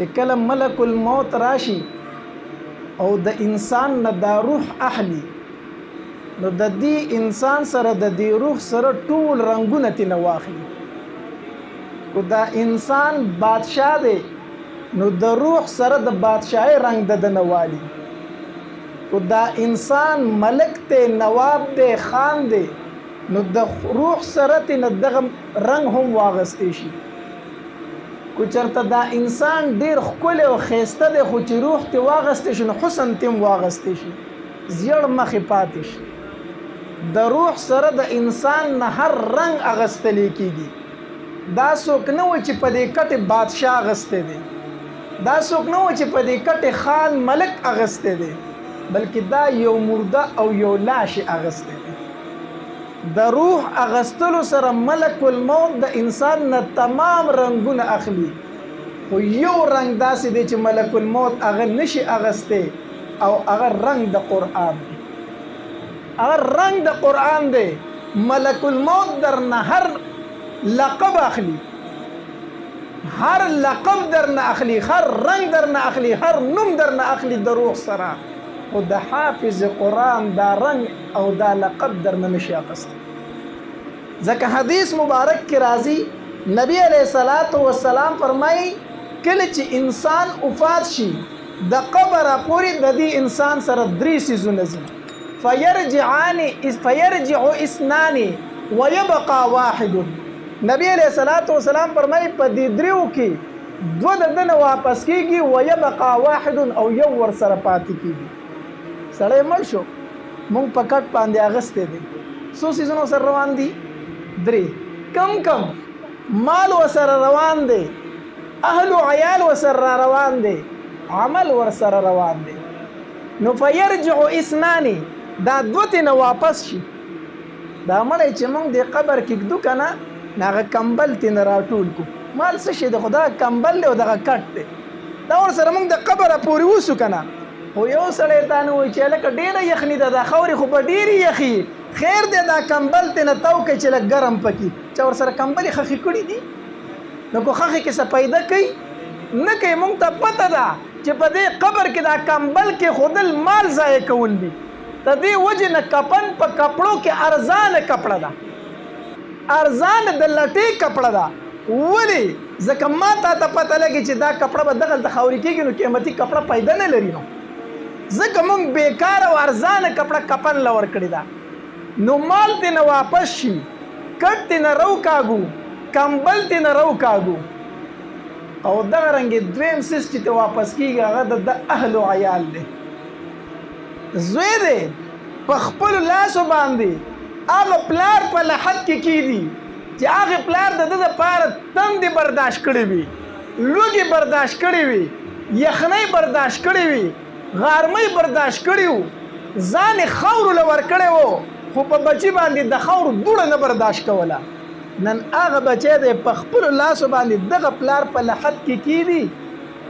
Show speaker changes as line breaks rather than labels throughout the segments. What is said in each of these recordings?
چې کله ملک الموت راشي او د انسان نه دا روح اخلي نو د دې انسان سره د دې روح سره ټول رنگونه تینه واخلي. کو دا انسان بادشاہ دی نو د روح سره د بادشاہي رنگ د نوالي. کو دا انسان ملک ته نواب دی خان دی نو د روح سره تینه دغه رنگ هم واغستې شي. کو چرته دا انسان ډیر ښکلی او ښایسته دی خو چې روح ته واغستې شي نو حسن ته هم واغستې شي زیړ مخې پاتې شي. د روح سره د انسان نه هر رنگ اغستلی کیږي. دا څوک نه و چې په دې کټې بادشاه اغستی دی، دا څوک نه و چې په دې کټې خان ملک اغستی دی، بلکې دا یو مرده او یو لاش اغستی دی. د روح اغستلو سره ملک الموت د انسان نه تمام رنگونه اخلي، خو یو رنگ داسې دی چې ملک الموت هغه نشي اغستی او هغه رنگ د قرآن دی. هغه رنگ د قرآن دی. ملک الموت درنه هر لقب اخلي، هر لقب درنه اخلي، هر رنگ درنه اخلي، هر نوم درنه اخلي د روح سره، خو د حافظ قرآن دا رنگ او دا لقب درنه نشي اخیستی. ځکه حدیث مبارک کې راځي نبی علیه الصلاة والسلام فرمایي کله چې انسان وفات شي د قبر پورې د دې انسان سره درې څیزونه ځي. فیرجع اثنان ويبقى واحد. نبی علیہ الصلوۃ والسلام فرمایي په دې دریو کې دوه د دنه واپس کیږي ويبقى واحد او یو ور سره پاتې کیږي. سړی مړ شو مونږ په کټ باندې اغستې دي څو سيزونو سره روان دي؟ درې. کم مال وسره روان دي، اهل او عیال وسره روان دي، عمل ور سره روان دي. نو فیرجع اثنان دا دوته نه واپس شي. دا مړی چې موږ د قبر کې ږدو که نه هغه کمبل تېنه راټول کو. مال څه شي دی؟ خو دا کمبل دی او دغه کټ دی، دا ورسره موږ د قبره پورې وسو که نه. خو یو سړی تا نه وایي چې هلکه ډېره یخني ده، دا خاورې خو به ډېرې یخي، خیر دی دا کمبل تېنه تاو کړئ چې لږ ګرم پکې. چا ورسره کمبلې خښې کړي دي؟ نو که خښې کې څه پیدا کوي نه کوي. موږ ته پته ده چې په دې قبر کې دا کمبل کې خودل مال ضایع کول دي. د دې وجې نه کفن په کپړو کې ارزانه کپړه ده، ارزانه د لټې کپړه ده. ولې؟ ځکه ما ته پته لګي چې دا کپړه به دغلته خاورې کېږي نو قیمتي کپړه پیدا نه لري. نو ځکه موږ بیکاره او ارزانه کپړه کفن له ورکړې ده. نو مال تېنه واپس شي، کټ تېنه روکاږو، کمبل تېنه روکاږو. او دغه رنګې دویم سیس چې ته واپس کېږي هغه د اهل و عیال دی. زوی دی په خپلو لاسو باندې هغه پلار په لحد کې کېدي چې هغې پلار د ده دپاره تندې برداشت کړې وي، لوږې برداشت کړې وي، یخنۍ برداشت کړې وي، غارمۍ برداشت کړې وو، ځان یې خاورو له ورکړی و خو په بچي باندې د خاورو دوړه نه برداشت کوله. نن هغه بچی دی په خپلو لاسو باندې دغه پلار په لحد کې کېدي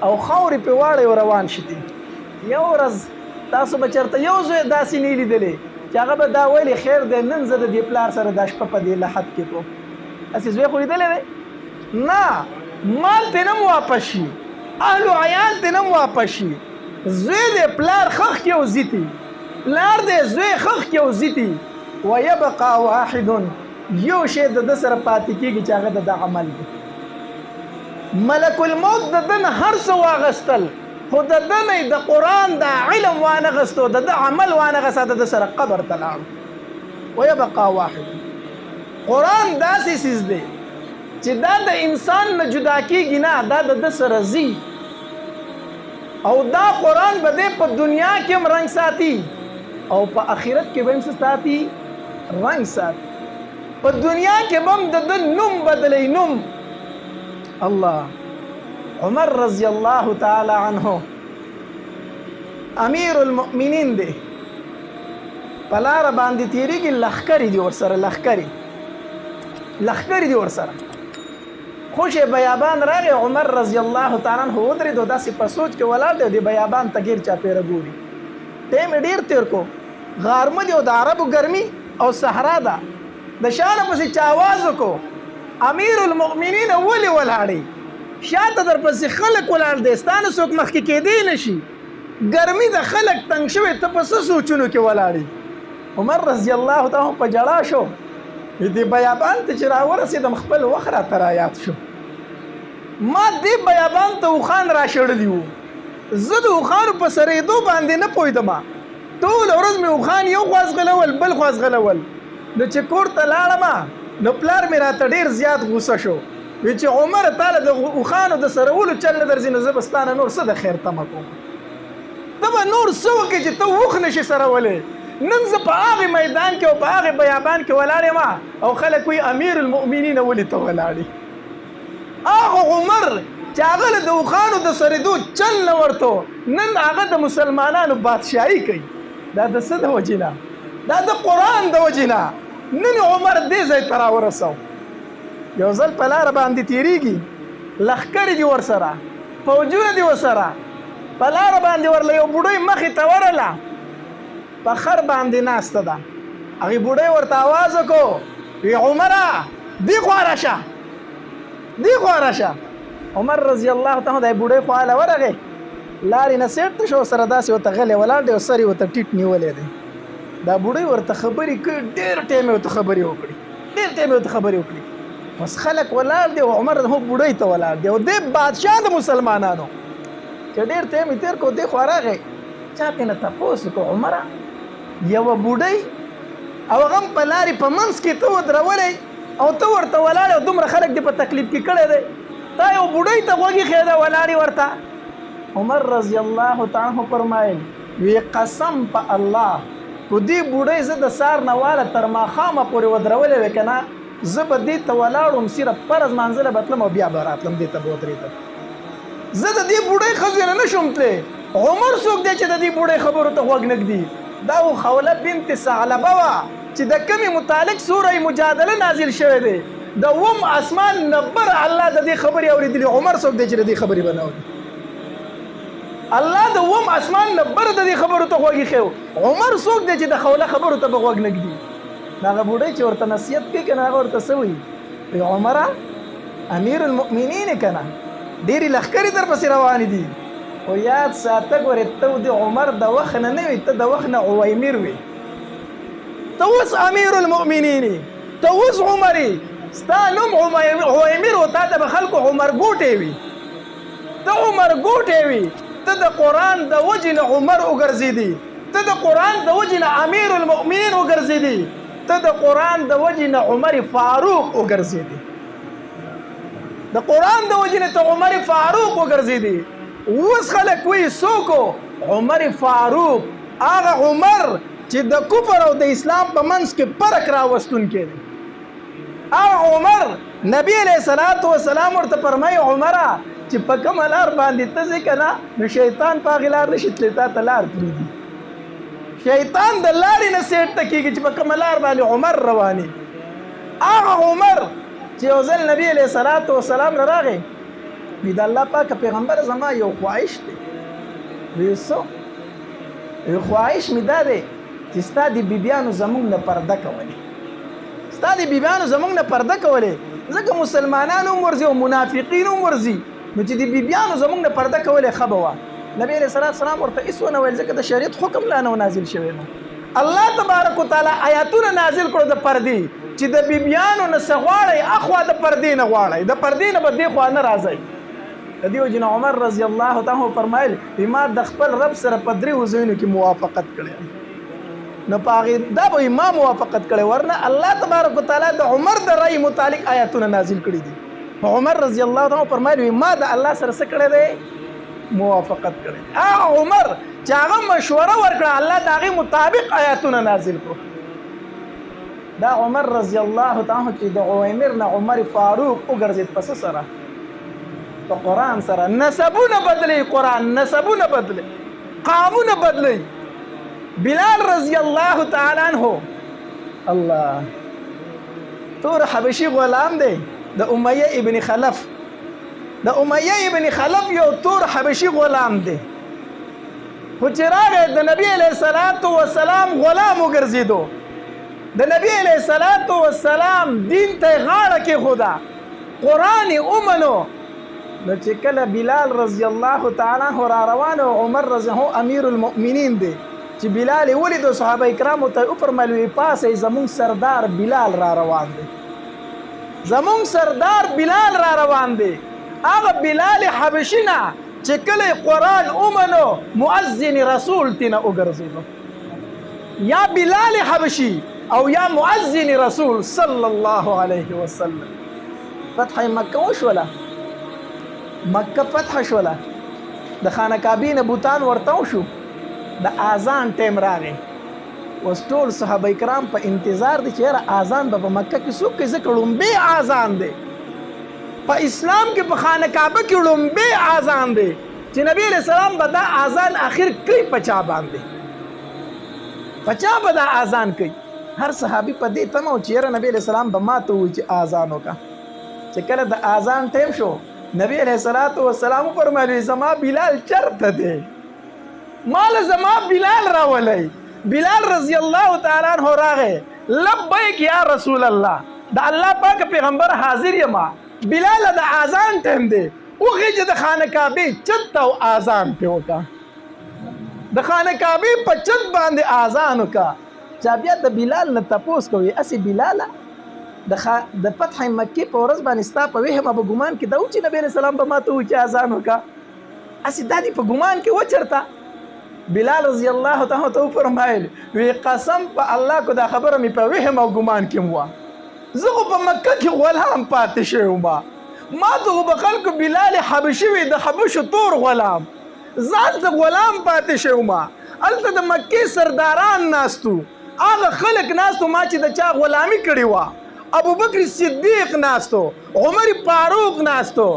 او خاورې پرې واړی او روان شي دي. یو ورځ تاسو به چېرته یو زوی داسې نه لیدلی چې هغه به دا ویلې خیر دی نن زه د دې پلار سره دا شپه په دې لحد کې کوم. هسې زوی خو لیدلی دی؟ نه، مال ترې نه م واپس شي، اهل و عیال ترې نه م واپس شي. زوی دی پلار خښ کې او زیتي، پلار دی زوی خښ کې او زیتي. ویبقى واحد یو شی د ده سره پاتې کېږي چې هغه د ده عمل دی. ملک الموت د ده نه هر څه واغستل خو د ده نه د قرآن د علم وانغستو، د ده عمل وانغسته، د ده سره قبر ته لاړو. ویبقى واحد قرآن داسې څیز دی چې دا د انسان نه جدا کېږي نه، دا د ده سره ځي. او دا قرآن به دی په دنیا کې هم رنګ ساتي او په آخرت کې به هم څه ساتي؟ رنګ ساتي. په دنیا کې به هم د ده نوم بدلی. نوم الله عمر رضی الله تعالی عنه امیر المؤمنین دی، په لاره باندې تېرېږي، لښکرې دي ورسره، لښکرې دي ورسره. خوش بیابان راغی، عمر رضی الله تعالی عنه ودرېد او داسې په سوچ کې ولاړ دی او د بیابان ته ګیر چاپېره ګوري. ټیم یې ډېر تېر کو، غارمه دی او د عربو ګرمي او صحرا ده. د شانه پسې چا آواز وکړو امیر المؤمنین ولې ولاړې؟ شاته در پسې خلک ولاړ دی ستا نه څوک مخکې کېدی نه شي ګرمي د خلک تنګ شوی ته په څه سوچونو کې ولاړې عمر رضی الله تعالی په جړا شو دې بیابان ته چې راورسېدم خپل وخت راته رایاد شو ما دې بیابان ته اوښان راشړلي وو زه د اوښانو په سرېدو باندې نه پوهېدم ټوله ورځ مې اوښان یو خوا ځغلول بل خوا ځغلول نو چې کور ته لاړم نو پلار مې راته ډېر زیات غوسه شو وی چې عمر تعالی د اوښانو د سرولو چل نه درځي نو زه به ستا نه نور څه د خیر تمه کوم ته به نور څه وکړې چې ته اوښ نشي سرولې نن زه په هغې میدان کې او په هغې بیابان کې ولاړ یم او خلک وایي امیر المؤمنین ولې ته ولاړې هغه عمر چې هغه له د اوښانو د سرېدو چل نه ورته نن هغه د مسلمانانو بادشاهي کوي دا د څه د وجې نه دا د قرآن د وجې نه نن عمر دې ځای ته راورسو یو ځل په لاره باندې تېرېږي لښکرې دي ورسره فوجونه دي ورسره په لاره باندې ورله یو بوډۍ مخې ته ورله په خر باندې ناسته ده هغې بوډۍ ورته اواز وکړو وی عمره دې خوا راشه دې خوا راشه عمر رضی الله تعالی د بوډۍ خوا له ورغې لارې نه سیټ شو سره داسې ورته غلی ولاړ دی او سر یې ورته ټیټ نیولی دی دا بوډۍ ورته خبرې کوي ډېر ټایم یې ورته خبرې وکړي ډېر ټایم یې ورته خبرې وکړي بس خلک ولاړ دی او عمر هم بوډۍ ته ولاړ دی او دې بادشاه د مسلمانانو چې ډېر ټایم یې تېر کړو دې خوا راغی چا پې نه تپوس وکړو عمره یوه بوډۍ او هغه هم په لارې په منځ کې ته ودرولی او ته ورته ولاړ او دومره خلک دې په تکلیف کې کړی دی تا یو بوډۍ ته غوږ ایښی دی ولاړې ورته عمر رضی الله تعالی عنه فرمایل وی قسم په الله په دې بوډۍ زه د سار نه واله تر ماښامه پورې ودرولی وې که نه زه به دې ته ولاړم صرف فرض مانځله به تلم او بیا به راتلم دې ته به ودرېدم زه د دې بوډۍ ښځو نه نه شم تللی عمر څوک دی چې د دې بوډۍ خبرو ته غوږ نه ږدي دا و خوله بنت ثعلبه وه چې د کمې متعلق سوره مجادله نازل شوی دی د وم اسمان نبر الله د دې خبرې اورېدلي عمر څوک دی چې د دې خبرې به نه اوري الله د وم اسمان نبر د دې خبرو ته غوږ ایښی عمر څوک دی چې د خوله خبرو ته به غوږ نه ږدي هغه بوډۍ چې ورته نصیحت کوي که نه هغه ورته څه وایي عمره امیر المؤمنین که نه ډېرې لښکرې در پسې روانې دي خو یاد ساته ګورې ته د عمر د وخت نه وي ته د وخت نه عویمر وي ته اوس امیر المؤمنین ته اوس عمرې ستا نوم عویمر و تا ته به خلکو عمر ګوټې وي ته عمر ګوټې وي ته د قرآن د وجې نه عمر وګرځېدي ته د قرآن د وجې نه امیر المؤمنین وګرځېدي ته د قرآن د وجې نه عمر فاروق وګرځېدي د قرآن د وجې نه ته عمر فاروق وګرځېدي اوس خلک وایي څوک عمر فاروق هغه عمر چې د کفر او د اسلام په منځ کې فرق راوستونکی دی هغه عمر نبی علیه الصلاة والسلام ورته فرمایي عمره چې په کومه لار باندې ته ځې که نه نو شیطان په هغې لار نشي تللی تا ته لار پرېږدي شیطان د لارې نه سیټ ته کېږي چې په کومه لار باندې عمر رواني هغه عمر چې یو ځل نبی علیه الصلاة والسلام نه راغی وی د الله پاکه پیغمبر زما یو خواهش دی وی څه وی خواهش مې دا دی چې ستا د بیبیانو زموږ نه پرده کولې ستا د بیبیانو زموږ نه پرده کولې ځکه مسلمانان هم ورځي او منافقین هم ورځي نو چې د بیبیانو زموږ نه پرده کولې ښه به وه نبی علیه الصلاة والسلام ورته هېڅ ونه ویل ځکه د شریعت حکم لا نه نازل شوی نو الله تبارک وتعالی آیاتونه نازل کړو د پردې چې د بیبیانو نه څه غواړئ اخوا د پردې نه غواړئ د پردې نه به دې خوا نه راځئ د دې وجې نه عمر رضی الله تعالی فرمایل ما د خپل رب سره په دریو ځایونو کې موافقت کړی نو په هغې دا به ما موافقت کړی ورنه الله تبارک وتعالی د عمر د رأی متعلق آیاتونه نازل کړي دي عمر رضی الله تعالی فرمایل ما د الله سره څه کړی دی موافقت کړی هغه عمر چې هغه مشوره ورکړه الله د هغې مطابق آیاتونه نازل کړو دا عمر رضی الله تعالی چې د عویمر نه عمر فاروق وګرځېد په څه سره په قرآن سره نسبونه بدلی قرآن نسبونه بدلی قامونه بدلی بلال رضی الله تعالی عنہ الله تور حبشي غلام دی د امیه ابن خلف د امیه ابن خلف یو تور حبشي غلام دی خو چې راغی د نبی علیه الصلاة والسلام غلام وګرځېدو د نبی علیه الصلاة والسلام دین ته غاړه کېښوده قرآن یې ومنو نو چې کله بلال رضی الله تعالی عنہ را روان او عمر رضی الله امیر المؤمنین دی چې بلال ولید صحابه کرامو ته وفرمایل وی پاسې زمون سردار بلال را روان دی زمون سردار بلال را روان دی هغه بلال حبشي نه چې کله قرآن اومنو مؤذن رسول تینا وګرځیدو یا بلال حبشي او یا مؤذن رسول صلی الله علیه وسلم فتح مکه وشوله مکه فتح شوله د خانه کعبې نه بوتان ورته شو د اذان ټیم راغی اوس ټول صحابه کرام په انتظار دي چې اذان به په مکه کې څوک کوي ځکه لومبی اذان دی په اسلام کې په خانه کعبه کې لومبی اذان دی چې نبی علیہ السلام به دا اذان اخر کوي پچا باندې پچا به دا اذان کوي هر صحابي په دې تمه چې یاره نبی علیہ السلام به ماته وایي چې اذان وکړه چې کله د اذان ټیم شو نبی علیہ الصلوۃ والسلام فرمایي زما بلال چرته دی مال زما بلال راولي بلال رضی الله تعالی عنہ راغه لبیک یا رسول الله د الله پاک پیغمبر حاضر یما بلال د اذان ټیم دی اوغه د خانه کعبه چت او اذان په وکا د خانه کعبه په چت باندې اذان وکا چا بیا د بلال نه تپوس کوي اسی بلال د فتح مکه په ورځ باندې ستا په وهم په ګمان کې دا و چې نبی رسول الله به ماته و چې اذان وکا اسی دادی په ګمان کې وچرتا بلال رضی الله تعالی عنہ فرمایل وی قسم په الله کو دا خبره می په وهم او ګمان کې مو زه په مکه کې غلام پاتې شوم ما ته په خلکو بلال حبشي وي د حبشو تور غلام ځان د غلام پاتې شوم الته د مکه سرداران ناستو هغه خلک ناستو ما چې د چا غلامی کړی و ابو بکر صدیق ناستو عمر فاروق ناستو